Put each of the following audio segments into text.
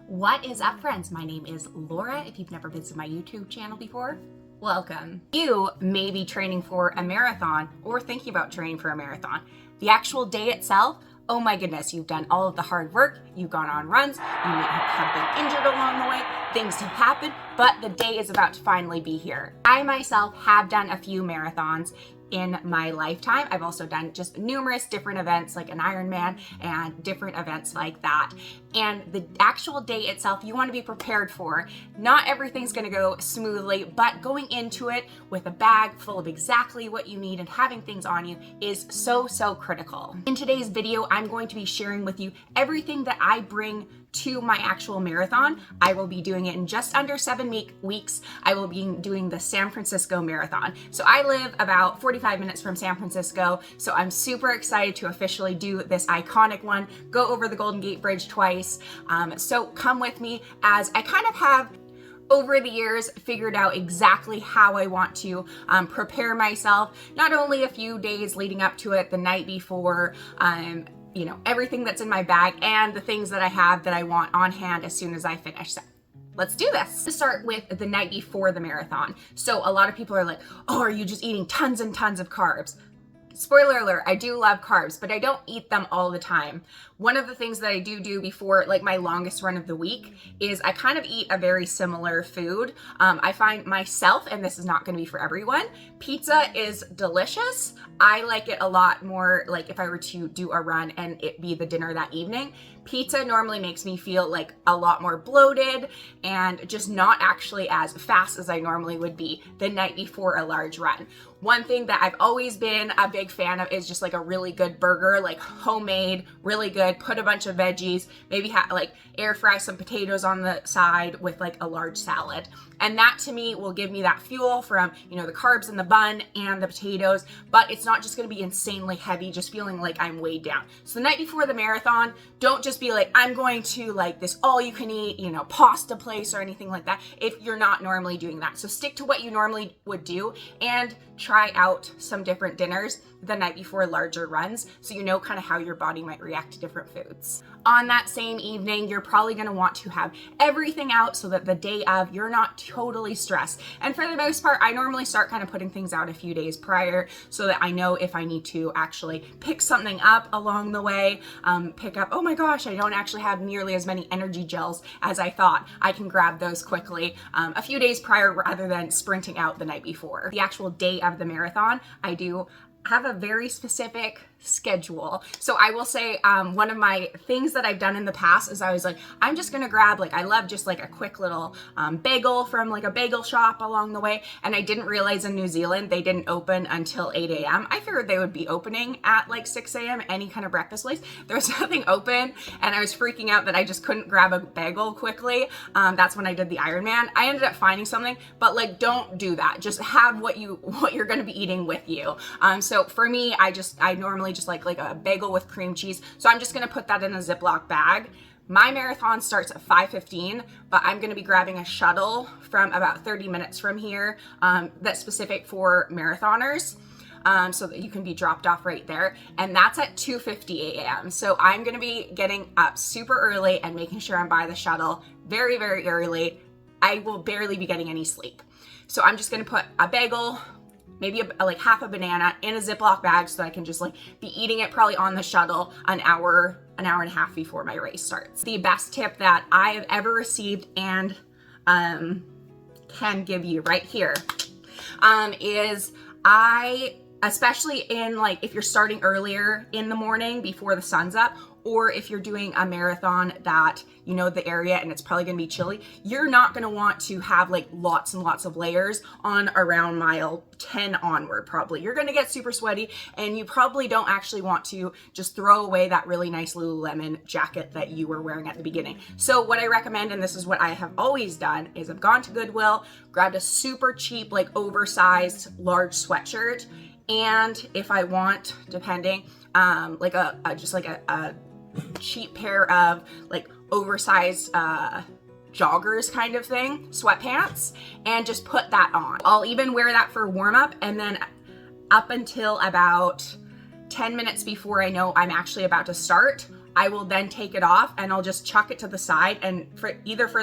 What is up, friends? My name is Laura. If you've never visited my YouTube channel before, welcome. You may be training for a marathon or thinking about training for a marathon. The actual day itself, oh my goodness, you've done all of the hard work, you've gone on runs, you may have been injured along the way, things have happened, but the day is about to finally be here. I myself have done a few marathons in my lifetime. I've also done just numerous different events like an Ironman and different events like that. And the actual day itself, you want to be prepared for. Not everything's going to go smoothly, but going into it with a bag full of exactly what you need and having things on you is so critical. In today's video, I'm going to be sharing with you everything that I bring to my actual marathon. I will be doing it in just under 7 weeks. I will be doing the San Francisco Marathon. So I live about 45 minutes from San Francisco, so I'm super excited to officially do this iconic one, go over the Golden Gate Bridge twice. So come with me as I kind of have over the years figured out exactly how I want to prepare myself, not only a few days leading up to it, the night before, you know, everything that's in my bag and the things that I have that I want on hand as soon as I finish. So let's do this. To start with the night before the marathon. So a lot of people are like, oh, are you just eating tons and tons of carbs? Spoiler alert, I do love carbs, but I don't eat them all the time. One of the things that I do before like my longest run of the week is I kind of eat a very similar food. I find myself, and this is not gonna be for everyone, pizza is delicious. I like it a lot more like if I were to do a run and it be the dinner that evening. Pizza normally makes me feel like a lot more bloated and just not actually as fast as I normally would be the night before a large run. One thing that I've always been a big fan of is just like a really good burger, like homemade, really good, put a bunch of veggies, maybe like air fry some potatoes on the side with like a large salad. And that to me will give me that fuel from, you know, the carbs in the bun and the potatoes, but it's not just gonna be insanely heavy, just feeling like I'm weighed down. So the night before the marathon, don't just be like, I'm going to like this all you can eat, you know, pasta place or anything like that if you're not normally doing that. So stick to what you normally would do and try out some different dinners the night before larger runs so you know kind of how your body might react to different foods. On that same evening, you're probably going to want to have everything out so that the day of you're not totally stressed. And for the most part, I normally start kind of putting things out a few days prior so that I know if I need to actually pick something up along the way, pick up, oh my gosh, I don't actually have nearly as many energy gels as I thought. I can grab those quickly a few days prior rather than sprinting out the night before. The actual day of the marathon, I do have a very specific schedule. So I will say one of my things that I've done in the past is I was like, I'm just gonna grab like, I love just like a quick little bagel from like a bagel shop along the way. And I didn't realize in New Zealand, they didn't open until 8 a.m. I figured they would be opening at like 6 a.m. any kind of breakfast place. There was nothing open and I was freaking out that I just couldn't grab a bagel quickly. That's when I did the Ironman. I ended up finding something, but like, don't do that. Just have what you're gonna be eating with you. So for me, I normally just like a bagel with cream cheese. So I'm just gonna put that in a Ziploc bag. My marathon starts at 5:15, but I'm gonna be grabbing a shuttle from about 30 minutes from here that's specific for marathoners. So that you can be dropped off right there. And that's at 2:50 a.m. So I'm gonna be getting up super early and making sure I'm by the shuttle very early. I will barely be getting any sleep. So I'm just gonna put a bagel, maybe like half a banana in a Ziploc bag so that I can just like be eating it probably on the shuttle an hour and a half before my race starts. The best tip that I have ever received and can give you right here is especially in like if you're starting earlier in the morning before the sun's up, or if you're doing a marathon that you know the area and it's probably gonna be chilly, you're not gonna want to have like lots and lots of layers on around mile 10 onward probably. You're gonna get super sweaty and you probably don't actually want to just throw away that really nice Lululemon jacket that you were wearing at the beginning. So what I recommend, and this is what I have always done, is I've gone to Goodwill, grabbed a super cheap like oversized large sweatshirt, and if I want, depending, like just like a cheap pair of like oversized joggers kind of thing, sweatpants, and just put that on. I'll even wear that for warm up, and then up until about 10 minutes before I know I'm actually about to start, I will then take it off and I'll just chuck it to the side. And for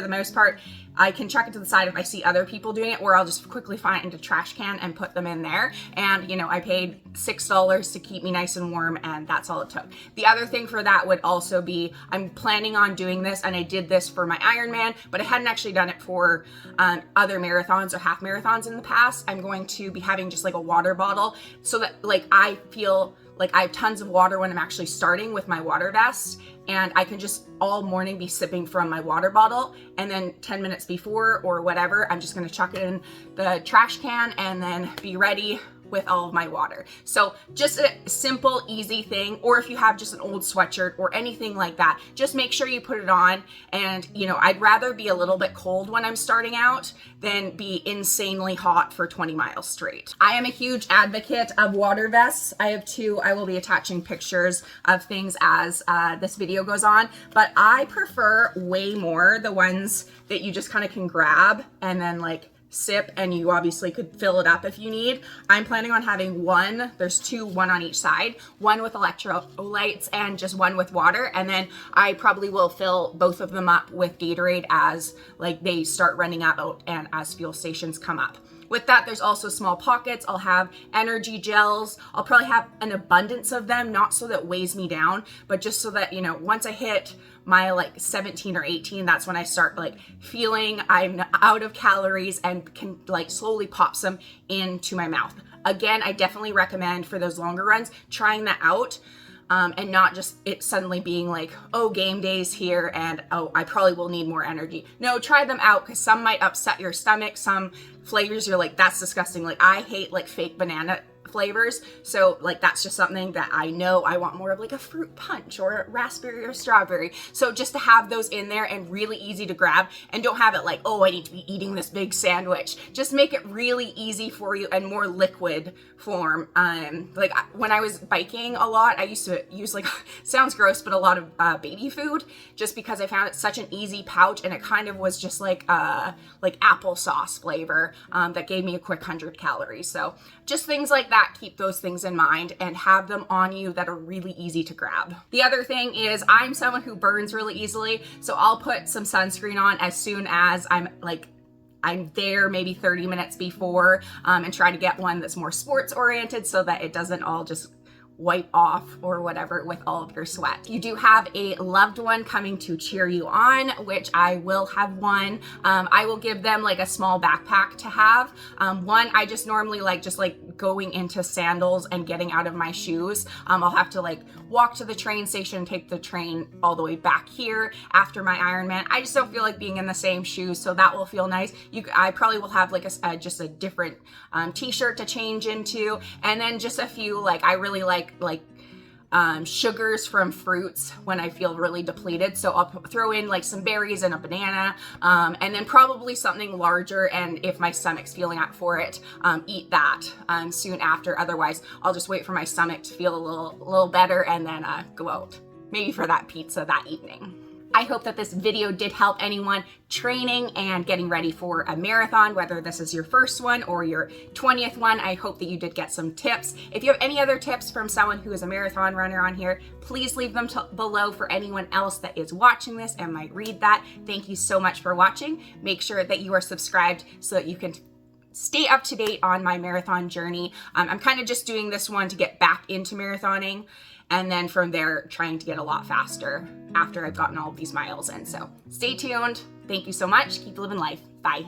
the most part, I can chuck it to the side if I see other people doing it, or I'll just quickly find it into a trash can and put them in there. And you know, I paid $6 to keep me nice and warm, and that's all it took. The other thing for that would also be, I'm planning on doing this, and I did this for my Ironman, but I hadn't actually done it for other marathons or half marathons in the past. I'm going to be having just like a water bottle so that like I feel like I have tons of water when I'm actually starting with my water vest, and I can just all morning be sipping from my water bottle, and then 10 minutes before or whatever, I'm just gonna chuck it in the trash can and then be ready with all of my water. So just a simple, easy thing. Or if you have just an old sweatshirt or anything like that, just make sure you put it on. And you know, I'd rather be a little bit cold when I'm starting out than be insanely hot for 20 miles straight. I am a huge advocate of water vests. I have two. I will be attaching pictures of things as this video goes on, but I prefer way more the ones that you just kind of can grab and then like sip, and you obviously could fill it up if you need. I'm planning on having one, there's two, one on each side, one with electrolytes and just one with water, and then I probably will fill both of them up with Gatorade as like they start running out and as fuel stations come up. With that, there's also small pockets. I'll have energy gels. I'll probably have an abundance of them, not so that it weighs me down, but just so that, you know, once I hit my like 17 or 18, that's when I start like feeling I'm out of calories and can like slowly pop some into my mouth. Again, I definitely recommend for those longer runs, trying that out. And not just it suddenly being like, oh, game day's here and oh, I probably will need more energy. No, try them out, because some might upset your stomach. Some flavors you're like, that's disgusting. Like I hate like fake banana flavors. So like that's just something that I know I want more of, like a fruit punch or a raspberry or strawberry. So just to have those in there and really easy to grab, and don't have it like, oh, I need to be eating this big sandwich. Just make it really easy for you and more liquid form. Like when I was biking a lot, I used to use like, sounds gross, but a lot of baby food, just because I found it such an easy pouch, and it kind of was just like applesauce flavor that gave me a quick 100 calories. So just things like that, keep those things in mind and have them on you that are really easy to grab. The other thing is, I'm someone who burns really easily, so I'll put some sunscreen on as soon as I'm there, maybe 30 minutes before, and try to get one that's more sports oriented so that it doesn't all just wipe off or whatever with all of your sweat. You do have a loved one coming to cheer you on, which I will have one. I will give them like a small backpack to have. One, I just normally like just like going into sandals and getting out of my shoes. I'll have to like walk to the train station, take the train all the way back here after my Ironman. I just don't feel like being in the same shoes, so that will feel nice. I probably will have like just a different t-shirt to change into, and then just a few, like I really like sugars from fruits when I feel really depleted. So I'll throw in like some berries and a banana, and then probably something larger. And if my stomach's feeling up for it, eat that soon after. Otherwise, I'll just wait for my stomach to feel a little better and then go out, maybe for that pizza that evening. I hope that this video did help anyone training and getting ready for a marathon, whether this is your first one or your 20th one. I hope that you did get some tips. If you have any other tips from someone who is a marathon runner on here, please leave them below for anyone else that is watching this and might read that. Thank you so much for watching. Make sure that you are subscribed so that you can stay up to date on my marathon journey. I'm kind of just doing this one to get back into marathoning, and then from there trying to get a lot faster after I've gotten all of these miles in. So stay tuned. Thank you so much. Keep living life. Bye.